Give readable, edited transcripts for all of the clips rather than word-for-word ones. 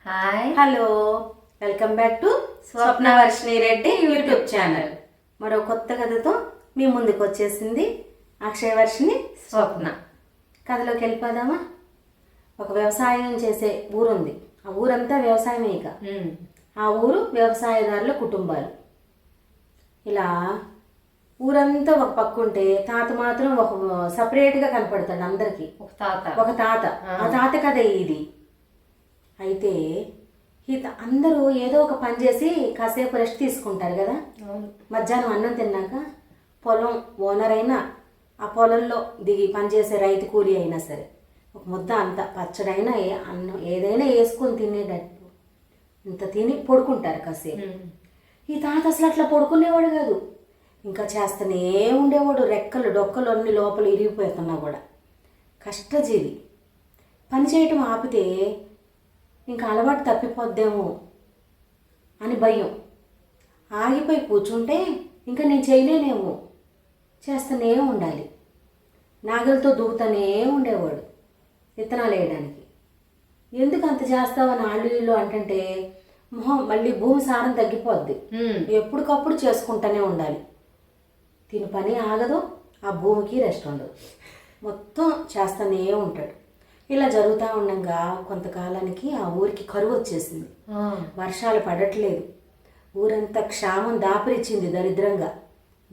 Hi hello, welcome back to Swapnavarshini Reddy YouTube channel. మరో కొత్త కథతో మీ ముందుకు వచ్చేసింది అక్షయవర్షిణి స్వప్న. కథలోకి వెళ్ళిపోదామా? ఒక వ్యవసాయం చేసే ఊరుంది. ఆ ఊరంతా వ్యవసాయమే. ఇక ఆ ఊరు వ్యవసాయదారుల కుటుంబాలు. ఇలా ఊరంతా ఒక పక్క ఉంటే తాత మాత్రం ఒక సపరేట్గా కనపడతాడు అందరికి. ఒక తాత ఆ తాత కథ ఇది. అయితే అందరూ ఏదో ఒక పని చేసి కాసేపు రెస్ట్ తీసుకుంటారు కదా. మధ్యాహ్నం అన్నం తిన్నాక పొలం ఓనర్ అయినా ఆ పొలంలో దిగి పనిచేసే రైతు కూలి అయినా సరే ఒక ముద్ద అంత పచ్చడైనా అన్నం ఏదైనా వేసుకొని తినేటట్టు ఇంత తిని పడుకుంటారు కాసేపు. ఈ తాత అసలు అట్లా పడుకునేవాడు కాదు. ఇంకా చేస్తూనే ఉండేవాడు. రెక్కలు డొక్కలు అన్ని లోపల ఇరిగిపోతున్నా కూడా. కష్టజీవి. పని చేయటం ఆపితే ఇంకా అలవాటు తప్పిపోద్దేమో అని భయం. ఆగిపోయి కూర్చుంటే ఇంకా నేను చేయలేనేమో, చేస్తూనే ఉండాలి. నాగలతో దూకుతూనే ఉండేవాడు విత్తనాలు వేయడానికి. ఎందుకు అంత చేస్తావని ఆళ్ళు ఇల్లు అంటుంటే మొహం మళ్ళీ భూమి సారం తగ్గిపోద్ది. ఎప్పటికప్పుడు చేసుకుంటూనే ఉండాలి. తిని పని ఆగదు, ఆ భూమికి రెస్ట్ ఉండదు. మొత్తం చేస్తూనే ఉంటాడు. ఇలా జరుగుతూ ఉండగా కొంతకాలానికి ఆ ఊరికి కరువు వచ్చేసింది. వర్షాలు పడట్లేదు. ఊరంతా క్షామం దాపురిచ్చింది.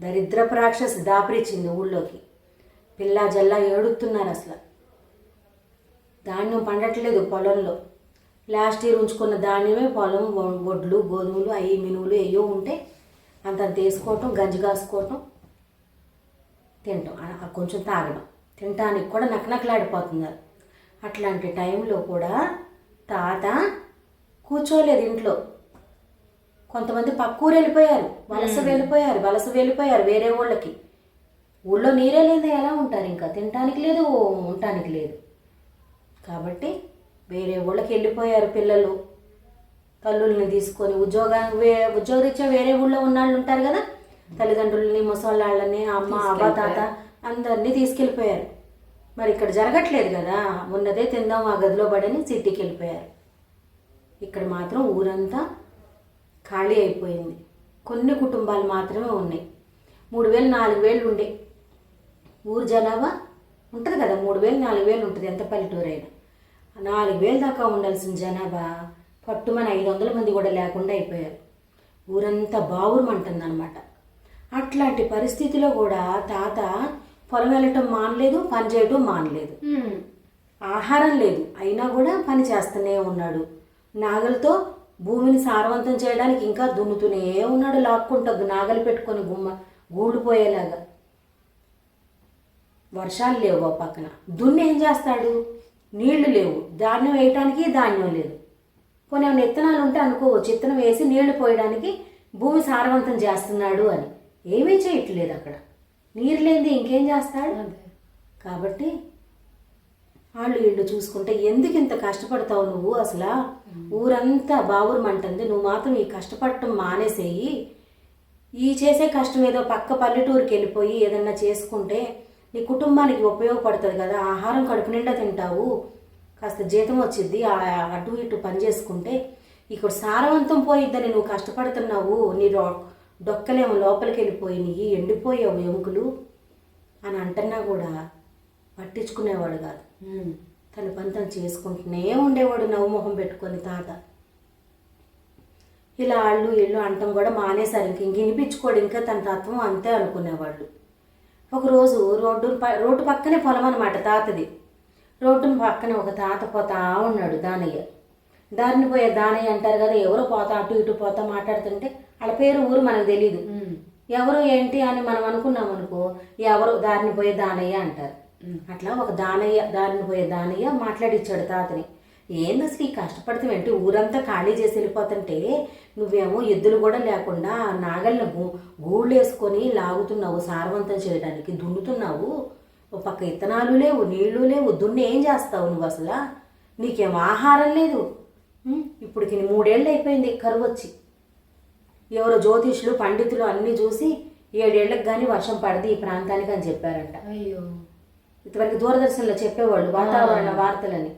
దరిద్రపు రాక్షసి దాపురిచ్చింది ఊళ్ళోకి. పిల్లా జల్లా ఏడుస్తున్నారు. అసలు ధాన్యం పండట్లేదు పొలంలో. లాస్ట్ ఇయర్ ఉంచుకున్న ధాన్యమే పొలం, వడ్లు, గోధుమలు, అవి మినువులు అయ్యో ఉంటే అంతంత వేసుకోవటం, గంజి కాసుకోవటం, తినటం, కొంచెం తాగడం, తినటానికి కూడా నక్కనక్కలాడిపోతున్నారు. అట్లాంటి టైంలో కూడా తాత కూర్చోలేదు ఇంట్లో. కొంతమంది పక్కూరు వెళ్ళిపోయారు, వలస వెళ్ళిపోయారు వేరే ఊళ్ళకి. ఊళ్ళో నీరే లేదా ఎలా ఉంటారు? ఇంకా తినటానికి లేదు, ఉండటానికి లేదు. కాబట్టి వేరే ఊళ్ళకి వెళ్ళిపోయారు పిల్లలు. తల్లుల్ని తీసుకొని ఉద్యోగరీత్యా వేరే ఊళ్ళో ఉన్నాళ్ళు ఉంటారు కదా, తల్లిదండ్రులని, ముసళ్ళని, అమ్మ, అవ్వ, తాత అందరినీ తీసుకెళ్ళిపోయారు. మరి ఇక్కడ జరగట్లేదు కదా, ఉన్నదే తిందాం ఆ గదిలో పడని సిటీకి వెళ్ళిపోయారు. ఇక్కడ మాత్రం ఊరంతా ఖాళీ అయిపోయింది. కొన్ని కుటుంబాలు మాత్రమే ఉన్నాయి. 3000 4000 ఉండే ఊరు జనాభా ఉంటుంది కదా. 3000 4000 ఉంటుంది, ఎంత పల్లెటూరు అయినా. 4000 దాకా ఉండాల్సిన జనాభా పట్టుమని 500 మంది కూడా లేకుండా అయిపోయారు. ఊరంతా బావురమంటుందన్నమాట. అట్లాంటి పరిస్థితిలో కూడా తాత పొలం వెళ్ళటం మానలేదు, పని చేయటం మానలేదు. ఆహారం లేదు, అయినా కూడా పని చేస్తూనే ఉన్నాడు. నాగలతో భూమిని సారవంతం చేయడానికి ఇంకా దున్నుతూనే ఉన్నాడు. లాక్కుంటూ నాగలు పెట్టుకొని గూడిపోయేలాగా. వర్షాలు లేవు ఆ పక్కన. దున్ని ఏం చేస్తాడు? నీళ్లు లేవు, ధాన్యం వేయటానికి ధాన్యం లేదు. పోనీ ఏమైనా విత్తనాలు ఉంటే అనుకోవచ్చు, విత్తనం వేసి నీళ్లు పోయడానికి భూమి సారవంతం చేస్తున్నాడు అని. ఏమీ చేయట్లేదు అక్కడ. నీరు లేనిది ఇంకేం చేస్తాడు? కాబట్టి వాళ్ళు వీళ్ళు చూసుకుంటే ఎందుకు ఇంత కష్టపడతావు నువ్వు? అసలు ఊరంతా బావురమంటుంది, నువ్వు మాత్రం ఈ కష్టపడటం మానేసేయి. ఈ చేసే కష్టం ఏదో పక్క పల్లెటూరుకి వెళ్ళిపోయి ఏదన్నా చేసుకుంటే నీ కుటుంబానికి ఉపయోగపడుతుంది కదా. ఆహారం కడుపు నిండా తింటావు, కాస్త జీతం వచ్చిద్ది, అటు ఇటు పని చేసుకుంటే. ఇక్కడ సారవంతం పోయిద్దని నువ్వు కష్టపడుతున్నావు. నీ డొక్కలేమో లోపలికి వెళ్ళిపోయినాయి, ఎండిపోయావు ఎముకలు అని అంటున్నా కూడా పట్టించుకునేవాడు కాదు. తన పని తను చేసుకుంటూనే ఉండేవాడు నవ్వుముఖం పెట్టుకొని తాత. ఇలా వాళ్ళు ఇళ్ళు అంటాం కూడా మానేశారు. ఇంక వినిపించుకోడు, ఇంకా తన తత్వం అంతే అనుకునేవాళ్ళు. ఒకరోజు రోడ్డు పక్కనే పొలం అనమాట తాతది. రోడ్డు పక్కనే ఒక తాత పోతా ఉన్నాడు, దానయ్య. దారిని పోయే దానయ్య అంటారు కదా, ఎవరో పోతా అటు ఇటు పోతా మాట్లాడుతుంటే వాళ్ళ పేరు ఊరు మనకు తెలీదు. ఎవరు ఏంటి అని మనం అనుకున్నాం అనుకో, ఎవరు దారిని పోయే దానయ్య అంటారు. అట్లా ఒక దారిని పోయే దానయ్య మాట్లాడిచ్చాడు తాతని. ఏంది అసలు ఈ కష్టపడితే ఏంటి, ఊరంతా ఖాళీ చేసి వెళ్ళిపోతుంటే నువ్వేమో ఎద్దులు కూడా లేకుండా నాగల్ని గూళ్ళు వేసుకొని లాగుతున్నావు, సారవంతం చేయడానికి దున్నుతున్నావు. ఓ పక్క విత్తనాలు లేవు, నీళ్లు లేవు, దున్ని ఏం చేస్తావు నువ్వు? అసలు నీకేం ఆహారం లేదు. ఇప్పటికి 3 ఏళ్ళు అయిపోయింది కరువు వచ్చి. ఎవరో జ్యోతిష్యులు, పండితులు అన్నీ చూసి 7 ఏళ్ళకి కానీ వర్షం పడది ఈ ప్రాంతానికి అని చెప్పారంట. అయ్యో, ఇంతవరకు దూరదర్శన్లో చెప్పేవాళ్ళు వాతావరణ వార్తలని.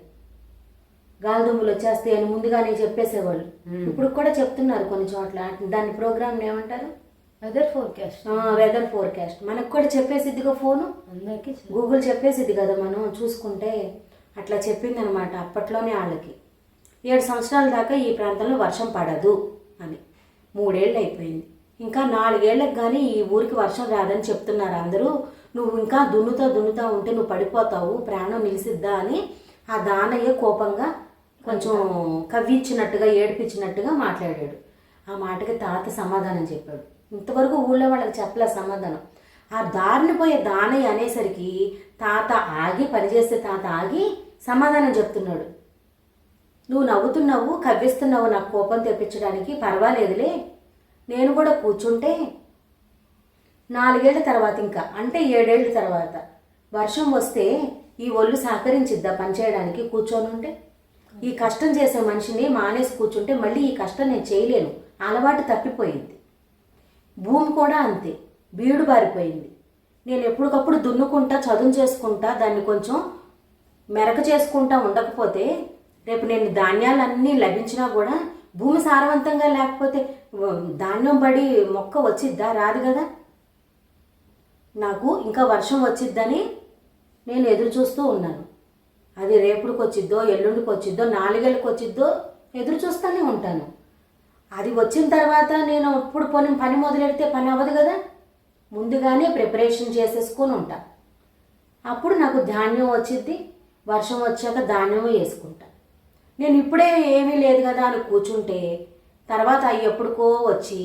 గాలిదుమ్ములు వచ్చేస్తాయి అని ముందుగానే చెప్పేసేవాళ్ళు. ఇప్పుడు కూడా చెప్తున్నారు కొన్ని చోట్ల. దాని ప్రోగ్రామ్ ఏమంటారు? వెదర్ ఫోర్కాస్ట్ మనకు కూడా చెప్పేసిద్దిగా ఫోను, అందరికి గూగుల్ చెప్పేసిద్ది కదా. మనం చూసుకుంటే అట్లా చెప్పింది అనమాట అప్పట్లోనే వాళ్ళకి. 7 సంవత్సరాల దాకా ఈ ప్రాంతంలో వర్షం పడదు అని. 3 ఏళ్ళు అయిపోయింది, ఇంకా 4 ఏళ్ళకి కానీ ఈ ఊరికి వర్షం రాదని చెప్తున్నారు అందరూ. నువ్వు ఇంకా దున్నుతా ఉంటే నువ్వు పడిపోతావు, ప్రాణం నిలిసిద్దా అని ఆ దానయ్య కోపంగా కొంచెం కవ్వించినట్టుగా ఏడిపించినట్టుగా మాట్లాడాడు. ఆ మాటకి తాత సమాధానం చెప్పాడు. ఇంతవరకు ఊళ్ళో వాళ్ళకి చెప్పలే సమాధానం. ఆ దారిని పోయే దానయ్య అనేసరికి తాత ఆగి, పనిచేసే తాత ఆగి సమాధానం చెప్తున్నాడు. నువ్వు నవ్వుతున్నావు, కవ్విస్తున్నావు నాకు కోపం తెప్పించడానికి, పర్వాలేదులే. నేను కూడా కూర్చుంటే 4 ఏళ్ల తర్వాత, ఇంకా అంటే 7 ఏళ్ల తర్వాత వర్షం వస్తే ఈ ఒళ్ళు సహకరించిద్దా పనిచేయడానికి? కూర్చొని ఉంటే ఈ కష్టం చేసే మనిషిని మానేసి కూర్చుంటే మళ్ళీ ఈ కష్టం నేను చేయలేను, అలవాటు తప్పిపోయింది. భూమి కూడా అంతే, బీడు బారిపోయింది. నేను ఎప్పటికప్పుడు దున్నుకుంటా, చదును చేసుకుంటా, దాన్ని కొంచెం మెరక చేసుకుంటా ఉండకపోతే రేపు నేను ధాన్యాలన్నీ లభించినా కూడా భూమి సారవంతంగా లేకపోతే ధాన్యం పడి మొక్క వచ్చిద్దా? రాదు కదా. నాకు ఇంకా వర్షం వచ్చిద్దని నేను ఎదురు చూస్తూ ఉన్నాను. అది రేపుడికి వచ్చిద్దో, ఎల్లుండికి వచ్చిద్దో, 4 ఏళ్ళకి వచ్చిద్దో ఎదురు చూస్తూనే ఉంటాను. అది వచ్చిన తర్వాత నేను ఇప్పుడు పని మొదలెడితే పని అవ్వదు కదా. ముందుగానే ప్రిపరేషన్ చేసేసుకొని ఉంటా. అప్పుడు నాకు ధాన్యం వచ్చిద్ది. వర్షం వచ్చాక ధాన్యం వేసుకుంటా. నేను ఇప్పుడే ఏమీ లేదు కదా అని కూర్చుంటే తర్వాత అవి ఎప్పుడుకో వచ్చి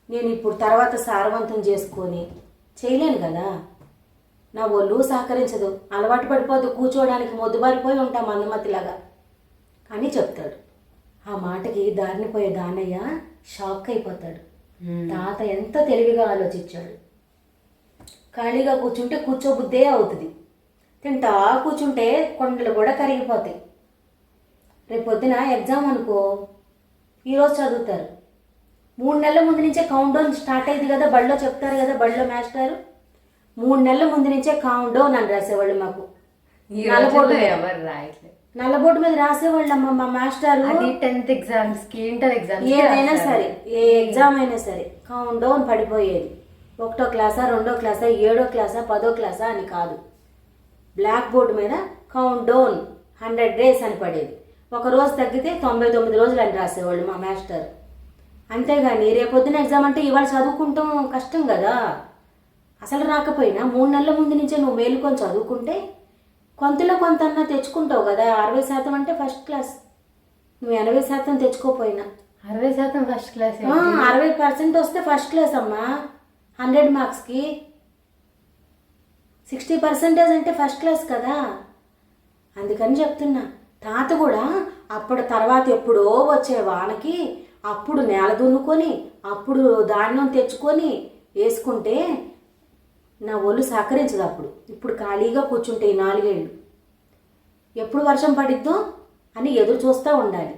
నేను ఇప్పుడు తర్వాత సారవంతం చేసుకొని చేయలేను కదా. నా ఒళ్ళు సహకరించదు, అలవాటు పడిపోద్దు, కూర్చోవడానికి మొద్దుబారిపోయి ఉంటాం మందమతిలాగా అని చెప్తాడు. ఆ మాటకి దారిని పోయే దానయ్య షాక్ అయిపోతాడు. తాత ఎంత తెలివిగా ఆలోచించాడు. ఖాళీగా కూర్చుంటే కూర్చోబుద్దే అవుతుంది, తింటా కూర్చుంటే కొండలు కూడా కరిగిపోతాయి. రేపు పొద్దున ఎగ్జామ్ అనుకో, ఈరోజు చదువుతారు, 3 నెలల ముందు నుంచే కౌంట్ డౌన్ స్టార్ట్ అయ్యింది కదా. బడిలో చెప్తారు కదా, బడిలో మాస్టారు 3 నెలల ముందు నుంచే కౌంట్ డౌన్ అని రాసేవాళ్ళు మాకు. నల్లబోర్డు మీద రాసేవాళ్ళమ్మ మా మాస్టారు. 10th ఎగ్జామ్స్ కి, ఇంటర్ ఎగ్జామ్స్, ఏదైనా సరే, ఏ ఎగ్జామ్ అయినా సరే కౌంట్ డౌన్ పడిపోయేది. 1వ క్లాసా, 2వ క్లాసా, 7వ క్లాసా, 10వ క్లాసా అని కాదు. బ్లాక్ బోర్డు మీద కౌంట్ డౌన్ 100 డేస్ అని పడేది. ఒక రోజు తగ్గితే 99 రోజులు అని రాసేవాళ్ళు మా మాస్టర్. అంతేగాని రేపొద్దున ఎగ్జామ్ అంటే ఇవాళ చదువుకుంటాం కష్టం కదా. అసలు రాకపోయినా 3 నెలల ముందు నుంచే నువ్వు మేలుకొని చదువుకుంటే కొంతలో కొంతన్నా తెచ్చుకుంటావు కదా. 60% అంటే ఫస్ట్ క్లాస్. నువ్వు 80% తెచ్చుకోపోయినా 60% ఫస్ట్ క్లాస్. 60% వస్తే ఫస్ట్ క్లాస్ అమ్మా. 100 మార్క్స్కి 60% అంటే ఫస్ట్ క్లాస్ కదా. అందుకని చెప్తున్నా. తాత కూడా అప్పుడు తర్వాత ఎప్పుడో వచ్చే వానకి అప్పుడు నేల దున్నుకొని అప్పుడు ధాన్యం తెచ్చుకొని వేసుకుంటే నా ఒళ్ళు సహకరించదు అప్పుడు. ఇప్పుడు ఖాళీగా కూర్చుంటే 4 ఏళ్ళు ఎప్పుడు వర్షం పడిద్దో అని ఎదురు చూస్తూ ఉండాలి.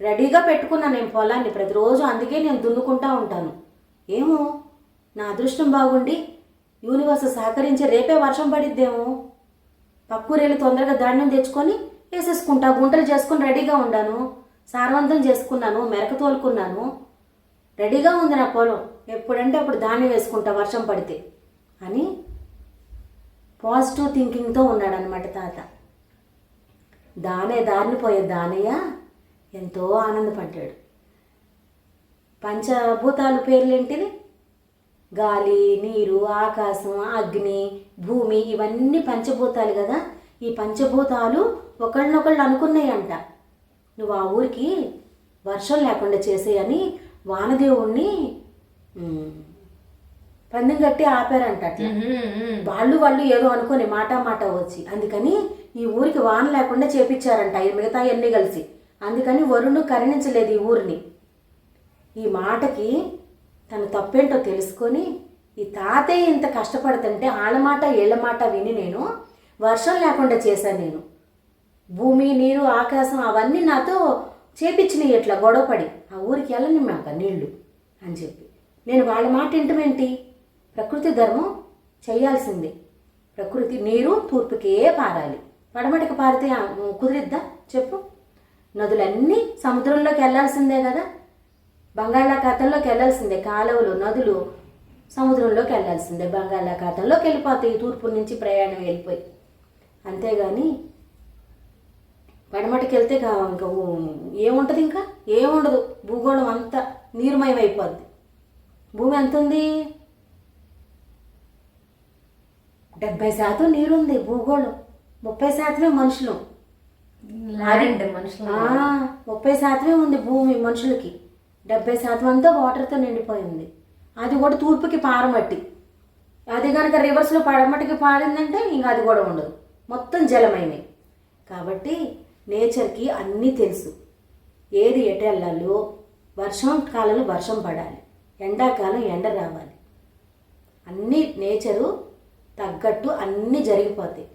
రెడీగా పెట్టుకున్నాను నేను పొలాన్ని ప్రతిరోజు. అందుకే నేను దున్నుకుంటూ ఉంటాను. ఏమో నా అదృష్టం బాగుండి యూనివర్స్ సహకరించి రేపే వర్షం పడిద్దేమో. పక్కూరేళ్ళు తొందరగా ధాన్యం తెచ్చుకొని వేసేసుకుంటా, గుంటలు చేసుకుని రెడీగా ఉండాను. సారవంతం చేసుకున్నాను, మెరక తోలుకున్నాను, రెడీగా ఉంది నా పొలం. ఎప్పుడంటే అప్పుడు ధాన్యం వేసుకుంటా వర్షం పడితే అని పాజిటివ్ థింకింగ్తో ఉన్నాడనమాట తాత. దారిని పోయే దానయ్య ఎంతో ఆనందపడ్డాడు. పంచభూతాలు పేర్లేంటిది? గాలి, నీరు, ఆకాశం, అగ్ని, భూమి, ఇవన్నీ పంచభూతాలు కదా. ఈ పంచభూతాలు ఒకళ్ళనొకళ్ళు అనుకున్నాయంట, నువ్వు ఆ ఊరికి వర్షం లేకుండా చేసేయని వానదేవుణ్ణి పందెం కట్టి ఆపారంట. అట్లా వాళ్ళు ఏదో అనుకొని మాట వచ్చి అందుకని ఈ ఊరికి వాన లేకుండా చేపించారంట మిగతా అన్ని కలిసి. అందుకని వరుణు కరుణించలేదు ఈ ఊరిని. ఈ మాటకి తను తప్పేంటో తెలుసుకొని ఈ తాతయ్య ఇంత కష్టపడుతుంటే ఆళ్ళ మాట ఏళ్ళ మాట విని నేను వర్షం లేకుండా చేశాను. నేను భూమి, నీరు, ఆకాశం అవన్నీ నాతో చేపించినాయి ఇట్లా గొడవపడి ఆ ఊరికి వెళ్ళని మాక నీళ్లు అని చెప్పి నేను వాళ్ళ మాట వింటమేంటి? ప్రకృతి ధర్మం చేయాల్సిందే. ప్రకృతి నీరు తూర్పుకే పారాలి, పడమటికి పారితే కుదిరిద్దా చెప్పు? నదులన్నీ సముద్రంలోకి వెళ్ళాల్సిందే కదా, బంగాళాఖాతంలోకి వెళ్ళాల్సిందే. కాలువలు నదులు సముద్రంలోకి వెళ్ళాల్సిందే, బంగాళాఖాతంలోకి వెళ్ళిపోతాయి తూర్పు నుంచి ప్రయాణం వెళ్ళిపోయి. అంతేగాని పడమటికి వెళ్తే ఇంకా ఏముంటుంది, ఇంకా ఏముండదు. భూగోళం అంతా నీరుమయం అయిపోద్ది. భూమి ఎంత ఉంది? 70% నీరుంది భూగోళం, 30% మనుషులు. ల్యాండ్ మనుషులు 30% ఉంది భూమి మనుషులకి, 70% అంతా వాటర్తో నిండిపోయింది. అది కూడా తూర్పుకి పారమట్టి. అది కనుక రివర్స్లో పడమటికి పారిందంటే ఇంకా అది కూడా ఉండదు, మొత్తం జలమయమే. కాబట్టి నేచర్కి అన్నీ తెలుసు, ఏది ఎటు వెళ్ళాలో. వర్షం కాలంలో వర్షం పడాలి, ఎండాకాలం ఎండ రావాలి. అన్నీ నేచరు తగ్గట్టు అన్నీ జరిగిపోతాయి.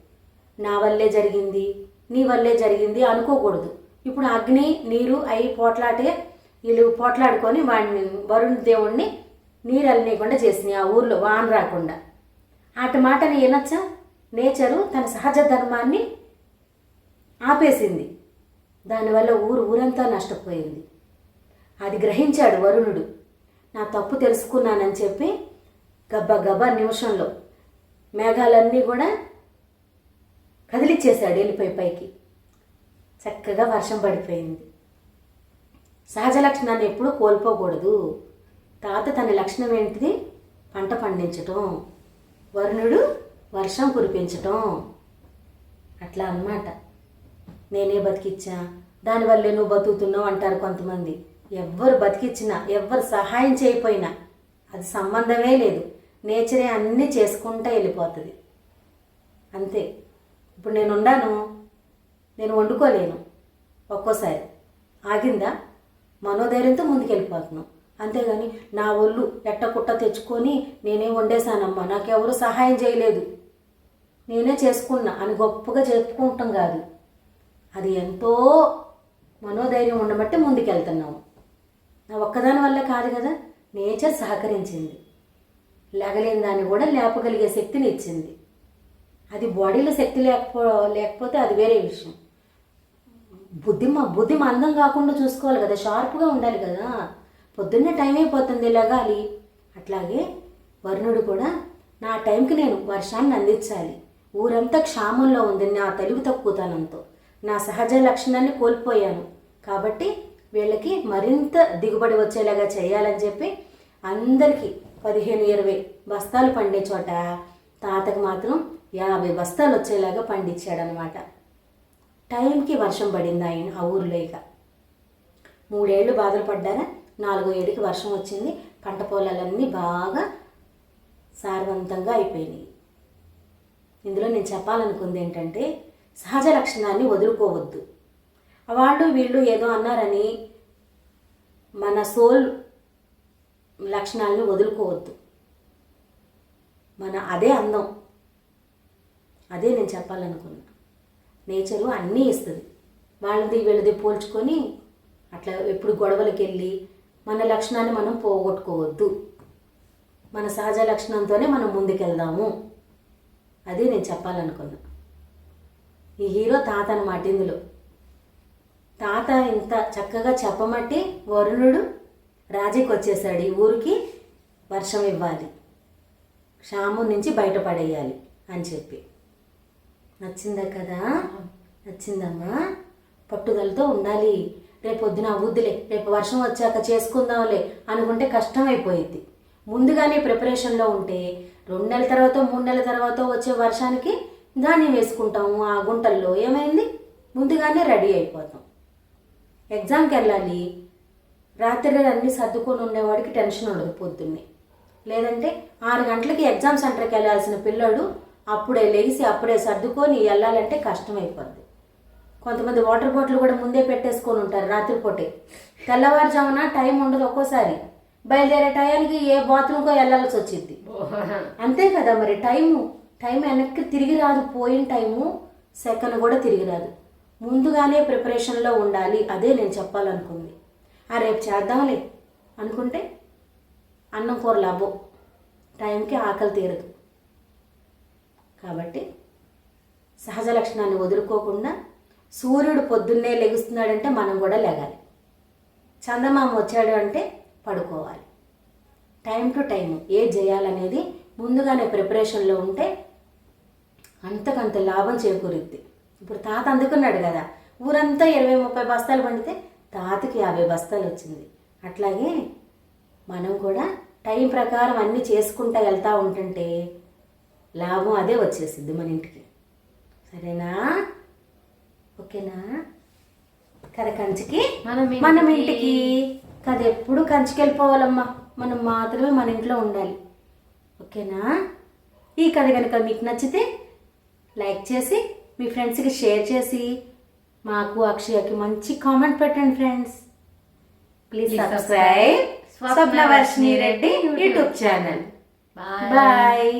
నా వల్లే జరిగింది, నీ వల్లే జరిగింది అనుకోకూడదు. ఇప్పుడు అగ్ని నీరు అవి పోట్లాటే, వీళ్ళు పోట్లాడుకొని వాడిని వరుణ్ దేవుణ్ణి నీరు వెళ్ళనీయకుండా చేసినాయి, ఆ ఊర్లో వాన రాకుండా. అటు మాటని వినొచ్చా? నేచరు తన సహజ ధర్మాన్ని ఆపేసింది, దానివల్ల ఊరంతా నష్టపోయింది. అది గ్రహించాడు వరుణుడు. నా తప్పు తెలుసుకున్నానని చెప్పి గబ్బా నిమిషంలో మేఘాలన్నీ కూడా కదిలిచ్చేశాడు వెళ్ళిపోయి పైకి. చక్కగా వర్షం పడిపోయింది. సహజ లక్షణాన్ని ఎప్పుడూ కోల్పోకూడదు. తాత తన లక్షణం ఏంటిది? పంట పండించటం, వరుణుడు వర్షం కురిపించటం. అట్లా అన్నమాట. నేనే బతికిచ్చా, దానివల్లే నువ్వు బతుకుతున్నావు అంటారు కొంతమంది. ఎవ్వరు బతికిచ్చినా, ఎవ్వరు సహాయం చేయకపోయినా అది సంబంధమే లేదు. నేచరే అన్నీ చేసుకుంటూ వెళ్ళిపోతుంది అంతే. ఇప్పుడు నేనున్నాను, నేను వండుకోలేను, ఒక్కోసారి ఆగిందా మనోధైర్యంతో ముందుకెళ్ళిపోతున్నాం. అంతేగాని నా ఒళ్ళు ఎట్టకుట్ట తెచ్చుకొని నేనే వండేశానమ్మా, నాకెవరు సహాయం చేయలేదు, నేనే చేసుకున్నా అని గొప్పగా చెప్పుకుంటాం కాదు. అది ఎంతో మనోధైర్యం ఉండబట్టి ముందుకెళ్తున్నాము. నా ఒక్కదాని వల్ల కాదు కదా, నేచర్ సహకరించింది. లేగలేని దాన్ని కూడా లేపగలిగే శక్తిని ఇచ్చింది. అది బాడీలో శక్తి లేకపోతే అది వేరే విషయం. బుద్ధి మందం కాకుండా చూసుకోవాలి కదా, షార్ప్గా ఉండాలి కదా. పొద్దున్నే టైం అయిపోతుంది, లెగాలి. అట్లాగే వరుణుడు కూడా నా టైంకి నేను వర్షాన్ని అందించాలి. ఊరంతా క్షామంలో ఉంది నా తెలివి తక్కువతనంతో, నా సహజ లక్షణాన్ని కోల్పోయాను. కాబట్టి వీళ్ళకి మరింత దిగుబడి వచ్చేలాగా చేయాలని చెప్పి అందరికీ 15-20 బస్తాలు పండే చోట తాతకు మాత్రం 50 బస్తాలు వచ్చేలాగా పండించాడనమాట. టైంకి వర్షం పడింది ఆయన ఆ ఊరిలో. ఇక 3 ఏళ్ళు బాధలు పడ్డారా, 4వ ఏడుకి వర్షం వచ్చింది. పంట పొలాలన్నీ బాగా సారవంతంగా అయిపోయినాయి. ఇందులో నేను చెప్పాలనుకుంది ఏంటంటే, సహజ లక్షణాన్ని వదులుకోవద్దు. వాళ్ళు వీళ్ళు ఏదో అన్నారని మన సోల్ లక్షణాలను వదులుకోవద్దు. అదే అందం, అదే నేను చెప్పాలనుకున్నా. నేచరు అన్నీ ఇస్తుంది, వాళ్ళది వీళ్ళది పోల్చుకొని అట్లా ఎప్పుడు గొడవలకి వెళ్ళి మన లక్షణాన్ని మనం పోగొట్టుకోవద్దు. మన సహజ లక్షణంతోనే మనం ముందుకెళ్దాము. అదే నేను చెప్పాలనుకున్నా. ఈ హీరో తాత అన్నమాట. ఇందులో తాత ఇంత చక్కగా చెప్పమట్టి వరుణుడు రాజీకి వచ్చేసాడు. ఈ ఊరికి వర్షం ఇవ్వాలి, క్షామం నుంచి బయటపడేయాలి అని చెప్పి. నచ్చిందా కదా? నచ్చిందమ్మా. పట్టుదలతో ఉండాలి. రేపు పొద్దున అవుద్దిలే, రేపు వర్షం వచ్చాక చేసుకుందాంలే అనుకుంటే కష్టం అయిపోయింది. ముందుగానే ప్రిపరేషన్లో ఉంటే 2 నెలల తర్వాత 3 నెలల తర్వాత వచ్చే వర్షానికి ధాన్యం వేసుకుంటాము. ఆ గుంటల్లో ఏమైంది, ముందుగానే రెడీ అయిపోతాం. ఎగ్జామ్కి వెళ్ళాలి, రాత్రి అన్నీ సర్దుకొని ఉండేవాడికి టెన్షన్ ఉండదు పొద్దున్నే. లేదంటే 6 గంటలకి ఎగ్జామ్ సెంటర్కి వెళ్ళాల్సిన పిల్లోడు అప్పుడే లేచి అప్పుడే సర్దుకొని వెళ్ళాలంటే కష్టమైపోద్ది. కొంతమంది వాటర్ బాటిల్ కూడా ముందే పెట్టేసుకొని ఉంటారు రాత్రిపూటే. తెల్లవారుజామున టైం ఉండదు, ఒక్కోసారి బయలుదేరే టయానికి ఏ బాత్రూమ్కో వెళ్ళాల్సి వచ్చింది. అంతే కదా మరి. టైం వెనక్కి తిరిగి రాదు, పోయిన టైము సెకండ్ కూడా తిరిగి రాదు. ముందుగానే ప్రిపరేషన్లో ఉండాలి. అదే నేను చెప్పాలనుకుంది. రేపు చేద్దాంలే అనుకుంటే అన్నం కూర లాభం, టైంకి ఆకలి తీరదు. కాబట్టి సహజ లక్షణాన్ని వదులుకోకుండా సూర్యుడు పొద్దున్నే లెగుస్తున్నాడంటే మనం కూడా లెగాలి. చందమామ వచ్చాడు అంటే పడుకోవాలి. టైం టు టైం ఏది చేయాలనేది ముందుగానే ప్రిపరేషన్లో ఉంటే అంతకంత లాభం చేకూరుద్ది. ఇప్పుడు తాత అందుకున్నాడు కదా, ఊరంతా 20-30 బస్తాలు పండితే తాతకి 50 బస్తాలు వచ్చింది. అట్లాగే మనం కూడా టైం ప్రకారం అన్నీ చేసుకుంటూ వెళ్తూ ఉంటుంటే లాభం అదే వచ్చేసిద్ది మన ఇంటికి. సరేనా? ఓకేనా? కథ కంచికి మనం ఇంటికి కథ ఎప్పుడు కంచికి వెళ్ళిపోవాలమ్మా. మనం మాత్రమే మన ఇంట్లో ఉండాలి. ఓకేనా? ఈ కథ కనుక మీకు నచ్చితే లైక్ చేసి మీ ఫ్రెండ్స్కి షేర్ చేసి మాకు అక్షయకి మంచి కామెంట్ పెట్టండి friends. Please subscribe Swapnavarshini Reddy YouTube channel. Bye.